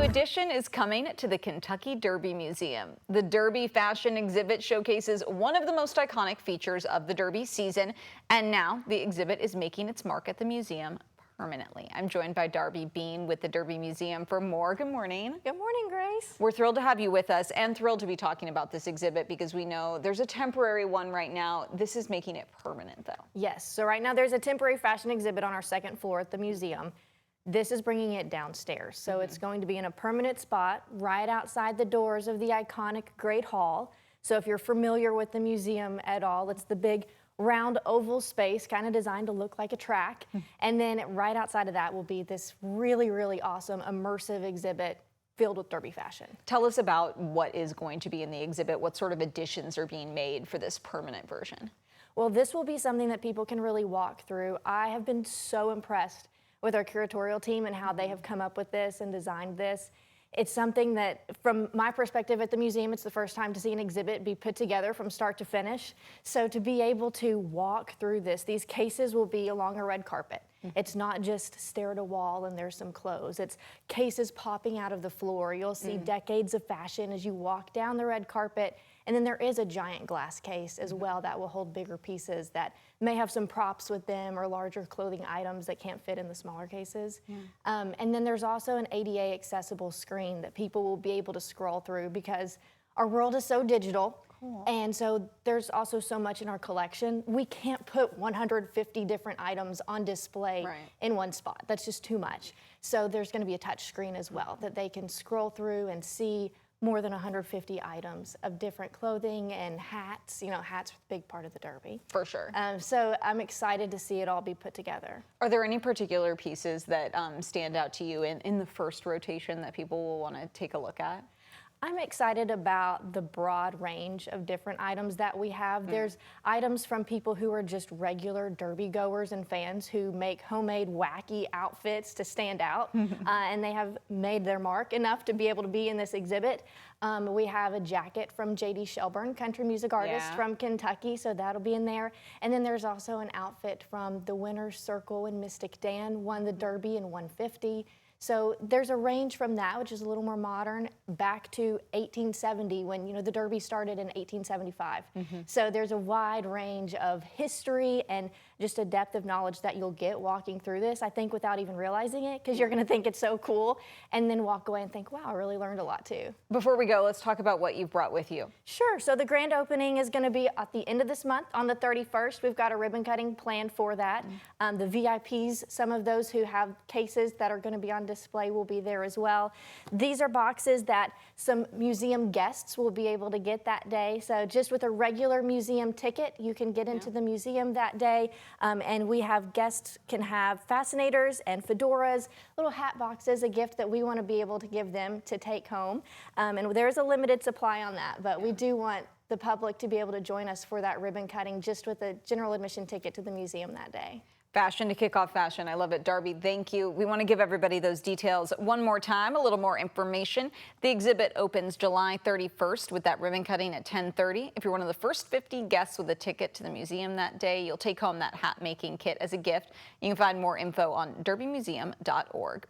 addition is coming to the Kentucky Derby Museum. The Derby Fashion Exhibit showcases one of the most iconic features of the Derby season, and now the exhibit is making its mark at the museum permanently. I'm joined by Darby Bean with the Derby Museum for more. Good morning. Good morning, Grace. We're thrilled to have you with us and thrilled to be talking about this exhibit because we know there's a temporary one right now. This is making it permanent, though. Yes, so right now there's a temporary fashion exhibit on our second floor at the museum. This is bringing it downstairs. So it's going to be in a permanent spot right outside the doors of the iconic Great Hall. So if you're familiar with the museum at all, it's the big round oval space kind of designed to look like a track. And then right outside of that will be this really, really awesome immersive exhibit filled with Derby fashion. Tell us about what is going to be in the exhibit. What sort of additions are being made for this permanent version? Well, this will be something that people can really walk through. I have been so impressed with our curatorial team and how they have come up with this and designed this. It's something that, from my perspective at the museum, it's the first time to see an exhibit be put together from start to finish. So to be able to walk through this, these cases will be along a red carpet. It's not just stare at a wall and there's some clothes. It's cases popping out of the floor. You'll see decades of fashion as you walk down the red carpet. And then there is a giant glass case as well that will hold bigger pieces that may have some props with them or larger clothing items that can't fit in the smaller cases. And then there's also an ADA accessible screen that people will be able to scroll through because our world is so digital. And so there's also so much in our collection. We can't put 150 different items on display in one spot. That's just too much. So there's going to be a touch screen as well that they can scroll through and see more than 150 items of different clothing and hats. You know, hats are a big part of the Derby. For sure. So I'm excited to see it all be put together. Are there any particular pieces that stand out to you in the first rotation that people will want to take a look at? I'm excited about the broad range of different items that we have. There's items from people who are just regular Derby goers and fans who make homemade wacky outfits to stand out, and they have made their mark enough to be able to be in this exhibit. We have a jacket from J.D. Shelburne, country music artist from Kentucky, so that'll be in there. And then there's also an outfit from the Winner's Circle when Mystic Dan won the Derby in 150. So there's a range from that, which is a little more modern, back to 1870 when, you know, the Derby started in 1875. So there's a wide range of history and just a depth of knowledge that you'll get walking through this, I think, without even realizing it, because you're going to think it's so cool and then walk away and think, wow, I really learned a lot too. Before we go, let's talk about what you've brought with you. Sure. So the grand opening is going to be at the end of this month on the 31st. We've got a ribbon cutting planned for that. The VIPs, some of those who have cases that are going to be on display will be there as well. These are boxes that some museum guests will be able to get that day. So just with a regular museum ticket, you can get into the museum that day. And we have guests can have fascinators and fedoras, little hat boxes, a gift that we want to be able to give them to take home. And there's a limited supply on that, but we do want the public to be able to join us for that ribbon cutting just with a general admission ticket to the museum that day. Fashion to kick off fashion. I love it. Darby, thank you. We want to give everybody those details one more time, a little more information. The exhibit opens July 31st with that ribbon cutting at 10:30. If you're one of the first 50 guests with a ticket to the museum that day, you'll take home that hat making kit as a gift. You can find more info on derbymuseum.org.